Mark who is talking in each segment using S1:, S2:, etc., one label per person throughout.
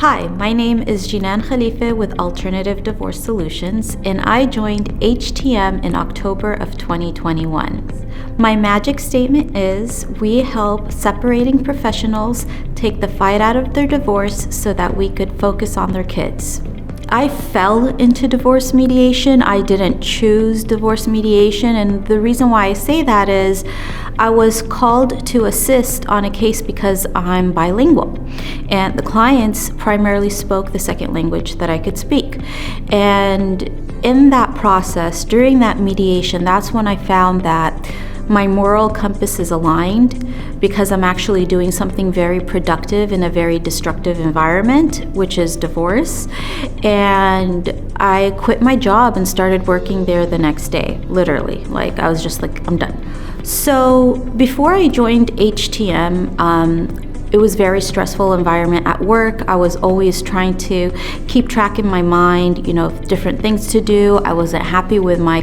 S1: Hi, my name is JeanAnn Khalife with Alternative Divorce Solutions, and I joined HTM in October of 2021. My magic statement is, we help separating professionals take the fight out of their divorce so that we could focus on their kids. I fell into divorce mediation. I didn't choose divorce mediation, and the reason why I say that is I was called to assist on a case because I'm bilingual, and the clients primarily spoke the second language that I could speak. And in that process, during that mediation, that's when I found that my moral compass is aligned, because I'm actually doing something very productive in a very destructive environment, which is divorce. And I quit my job and started working there the next day, literally. Like, I was just like, I'm done. So before I joined HTM, it was a very stressful environment at work. I was always trying to keep track in my mind, different things to do. I wasn't happy with my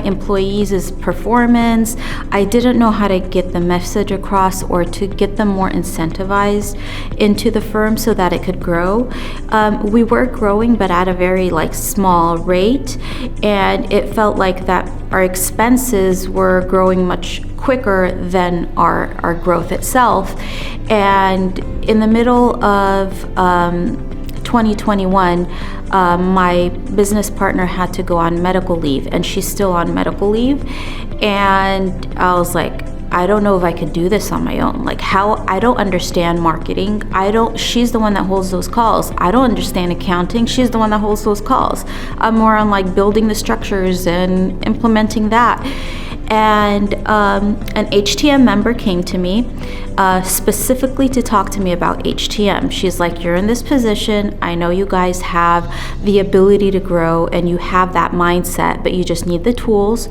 S1: employees' performance. I didn't know how to get the message across or to get them more incentivized into the firm so that it could grow. We were growing, but at a very small rate, and it felt like that our expenses were growing much quicker than our growth itself. And in the middle of 2021, my business partner had to go on medical leave, and she's still on medical leave. And I was like, I don't know if I could do this on my own. I don't understand marketing. She's the one that holds those calls. I don't understand accounting. She's the one that holds those calls. I'm more on building the structures and implementing that. And an HTM member came to me specifically to talk to me about HTM. She's like, you're in this position. I know you guys have the ability to grow and you have that mindset, but you just need the tools.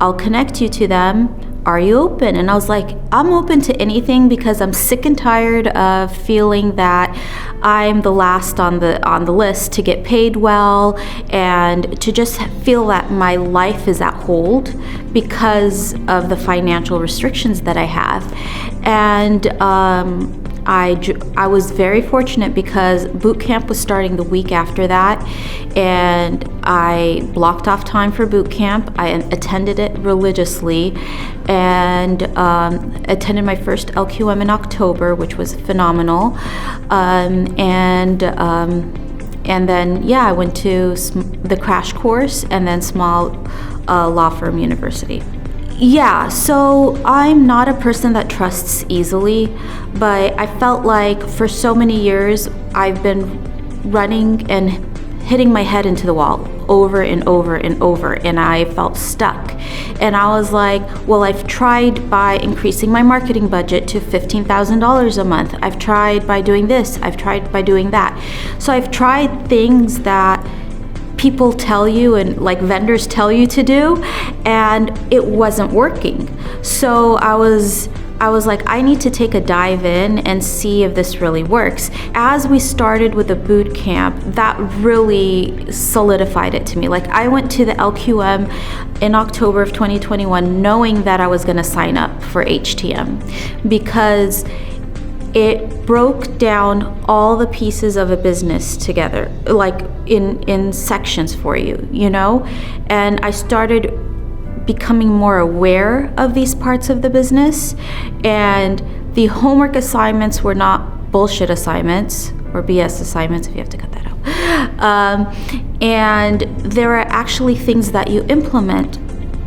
S1: I'll connect you to them. Are you open? And I was like, I'm open to anything, because I'm sick and tired of feeling that I'm the last on the list to get paid well, and to just feel that my life is at hold because of the financial restrictions that I have. And I was very fortunate because boot camp was starting the week after that, and I blocked off time for boot camp. I attended it religiously, and attended my first LQM in October, which was phenomenal. And then I went to the crash course, and then small law firm university. Yeah, so I'm not a person that trusts easily, but I felt like for so many years I've been running and hitting my head into the wall over and over and over, and I felt stuck. And I was like, well, I've tried by increasing my marketing budget to $15,000 a month. I've tried by doing this. I've tried by doing that. So I've tried things that people tell you and vendors tell you to do, and it wasn't working. So I was like, I need to take a dive in and see if this really works. As we started with the boot camp, that really solidified it to me. I went to the LQM in October of 2021 knowing that I was going to sign up for HTM, because it broke down all the pieces of a business together, in sections for you, and I started becoming more aware of these parts of the business. And the homework assignments were not bullshit assignments or BS assignments, if you have to cut that out. And there are actually things that you implement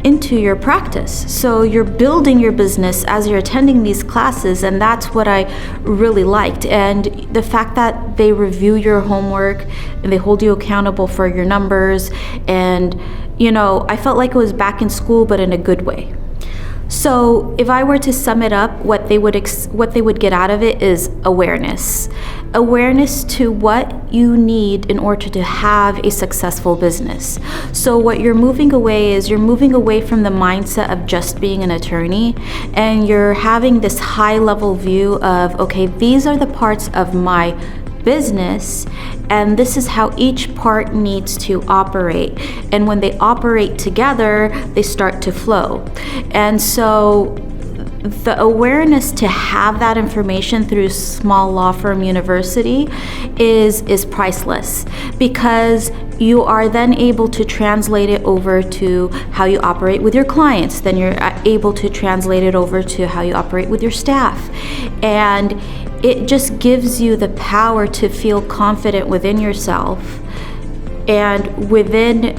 S1: into your practice. So you're building your business as you're attending these classes, and that's what I really liked. And the fact that they review your homework and they hold you accountable for your numbers, and I felt like it was back in school, but in a good way. So if I were to sum it up, what they would get out of it is awareness to what you need in order to have a successful business. So what you're moving away from the mindset of just being an attorney, and you're having this high level view of, okay, these are the parts of my business, and this is how each part needs to operate. And when they operate together, they start to flow. And so the awareness to have that information through Small Law Firm University is priceless, because you are then able to translate it over to how you operate with your clients. Then you're able to translate it over to how you operate with your staff. And it just gives you the power to feel confident within yourself and within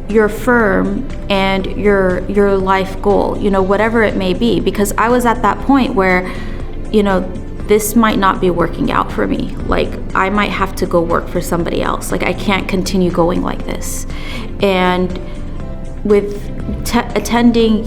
S1: your firm and your life goal, whatever it may be. Because I was at that point where, this might not be working out for me. Like, I might have to go work for somebody else. Like, I can't continue going like this. And with attending,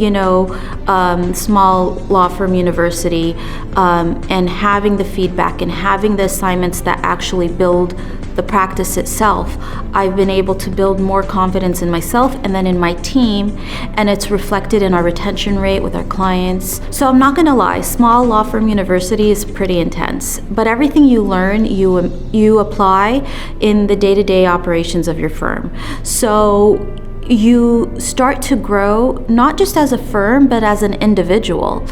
S1: Small Law Firm University, and having the feedback and having the assignments that actually build the practice itself, I've been able to build more confidence in myself and then in my team, and it's reflected in our retention rate with our clients. So I'm not gonna lie, Small Law Firm University is pretty intense, but everything you learn, you apply in the day-to-day operations of your firm. So you start to grow, not just as a firm, but as an individual.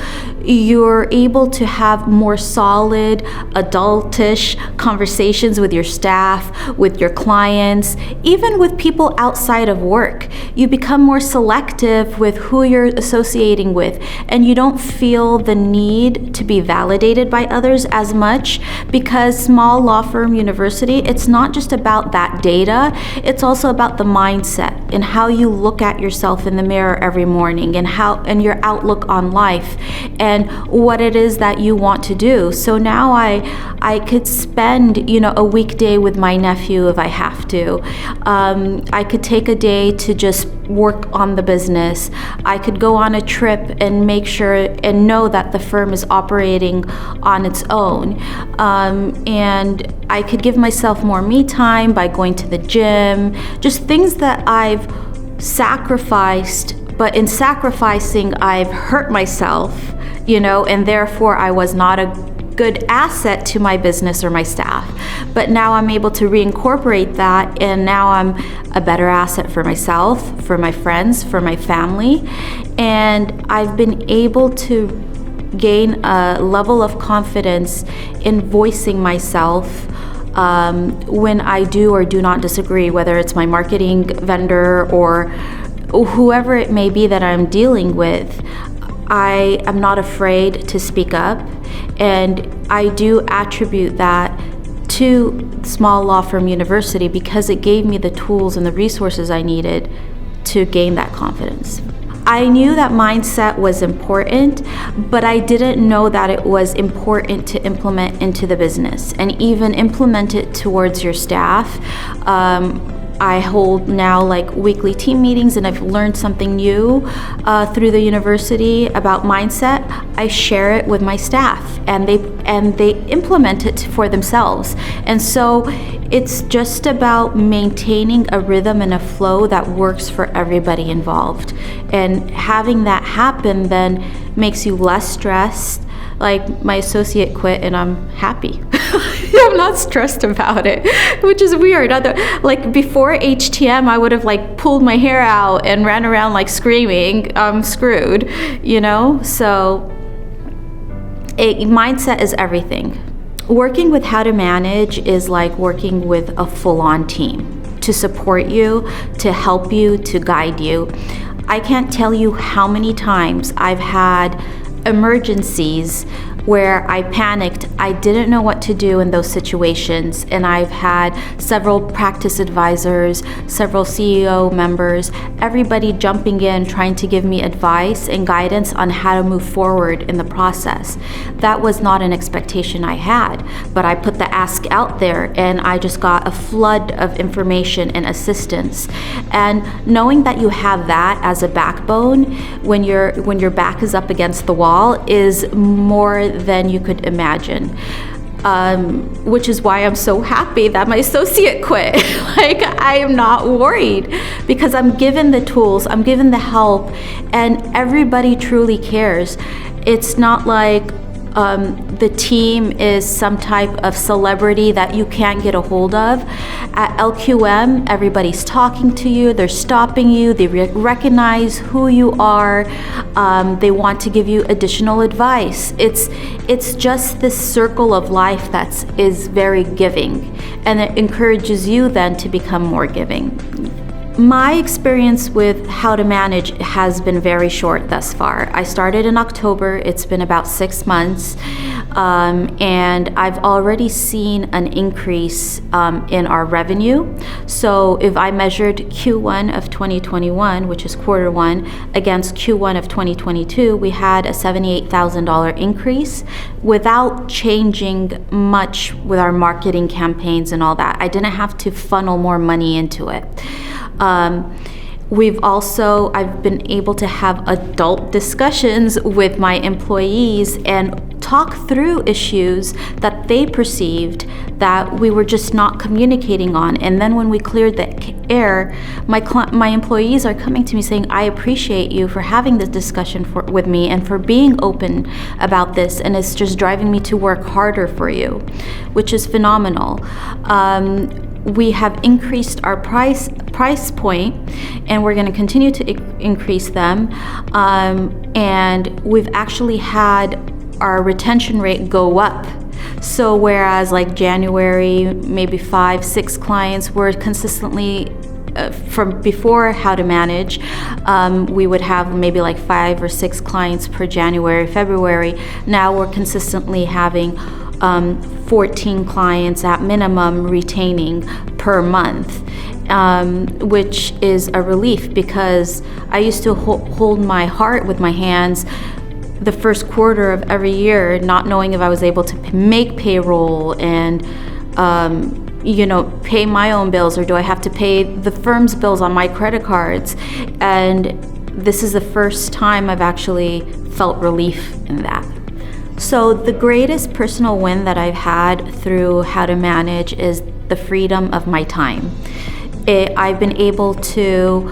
S1: You're able to have more solid, adultish conversations with your staff, with your clients, even with people outside of work. You become more selective with who you're associating with, and you don't feel the need to be validated by others as much, because Small Law Firm University, it's not just about that data, it's also about the mindset and how you look at yourself in the mirror every morning, and your outlook on life and what it is that you want to do. So now I could spend a weekday with my nephew if I have to. I could take a day to just work on the business. I could go on a trip and make sure and know that the firm is operating on its own. And I could give myself more me time by going to the gym, just things that I've sacrificed, but in sacrificing I've hurt myself, and therefore I was not a good asset to my business or my staff. But now I'm able to reincorporate that, and now I'm a better asset for myself, for my friends, for my family, and I've been able to gain a level of confidence in voicing myself when I do or do not disagree, whether it's my marketing vendor or whoever it may be that I'm dealing with. I am not afraid to speak up, and I do attribute that to Small Law Firm University because it gave me the tools and the resources I needed to gain that confidence. I knew that mindset was important, but I didn't know that it was important to implement into the business and even implement it towards your staff. I hold now weekly team meetings, and I've learned something new through the university about mindset. I share it with my staff, and they implement it for themselves. And so it's just about maintaining a rhythm and a flow that works for everybody involved. And having that happen then makes you less stressed. Like, my associate quit and I'm happy. I'm not stressed about it, which is weird. Before HTM, I would have pulled my hair out and ran around screaming, I'm screwed, So mindset is everything. Working with how to manage is like working with a full-on team to support you, to help you, to guide you. I can't tell you how many times I've had emergencies where I panicked. I didn't know what to do in those situations, and I've had several practice advisors, several CEO members, everybody jumping in trying to give me advice and guidance on how to move forward in the process. That was not an expectation I had, but I put the ask out there and I just got a flood of information and assistance. And knowing that you have that as a backbone when your back is up against the wall is more than you could imagine, which is why I'm so happy that my associate quit. I am not worried because I'm given the tools, I'm given the help, and everybody truly cares. It's not like, the team is some type of celebrity that you can't get a hold of. At LQM, everybody's talking to you, they're stopping you, they recognize who you are, they want to give you additional advice. It's just this circle of life is very giving, and it encourages you then to become more giving. My experience with how to manage has been very short thus far. I started in October, it's been about 6 months, and I've already seen an increase in our revenue. So if I measured Q1 of 2021, which is quarter one, against Q1 of 2022, we had a $78,000 increase without changing much with our marketing campaigns and all that. I didn't have to funnel more money into it. I've been able to have adult discussions with my employees and talk through issues that they perceived that we were just not communicating on. And then when we cleared the air, my employees are coming to me saying, I appreciate you for having this discussion with me and for being open about this, and it's just driving me to work harder for you, which is phenomenal. We have increased our price point, and we're going to continue to increase them. And we've actually had our retention rate go up. So whereas like January, maybe 5-6 clients were consistently from before How to Manage, we would have maybe like 5 or 6 clients per January, February. Now we're consistently having 14 clients at minimum retaining per month, which is a relief, because I used to hold my heart with my hands the first quarter of every year, not knowing if I was able to make payroll and pay my own bills, or do I have to pay the firm's bills on my credit cards. And this is the first time I've actually felt relief in that. So the greatest personal win that I've had through How to Manage is the freedom of my time. I've been able to,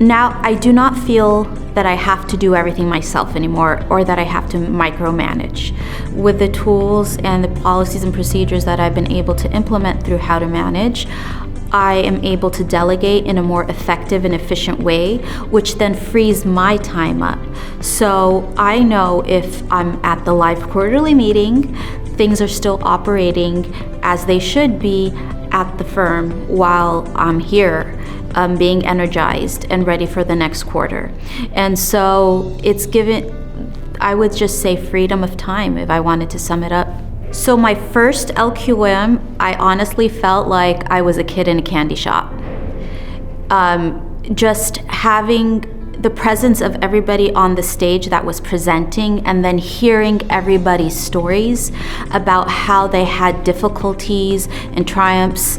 S1: now I do not feel that I have to do everything myself anymore, or that I have to micromanage. With the tools and the policies and procedures that I've been able to implement through How to Manage, I am able to delegate in a more effective and efficient way, which then frees my time up. So I know if I'm at the live quarterly meeting, things are still operating as they should be at the firm while I'm here, being energized and ready for the next quarter. And so it's given, I would just say, freedom of time if I wanted to sum it up. So my first LQM, I honestly felt like I was a kid in a candy shop. Just having the presence of everybody on the stage that was presenting, and then hearing everybody's stories about how they had difficulties and triumphs.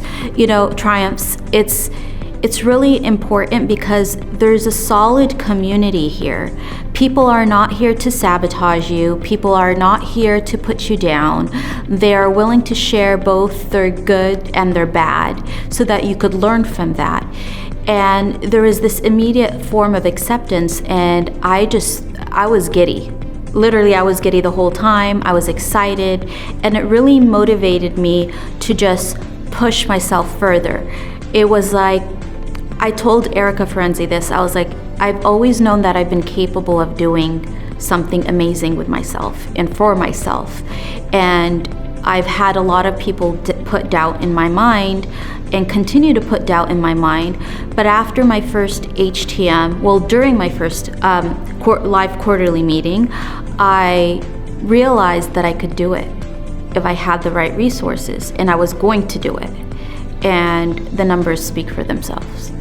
S1: It's really important because there's a solid community here. People are not here to sabotage you. People are not here to put you down. They are willing to share both their good and their bad so that you could learn from that. And there is this immediate form of acceptance, and I was giddy. Literally, I was giddy the whole time. I was excited, and it really motivated me to just push myself further. It was like, I told Erica Ferenzi this, I was like, I've always known that I've been capable of doing something amazing with myself and for myself. And I've had a lot of people put doubt in my mind and continue to put doubt in my mind. But after my first HTM, during my first live quarterly meeting, I realized that I could do it if I had the right resources, and I was going to do it. And the numbers speak for themselves.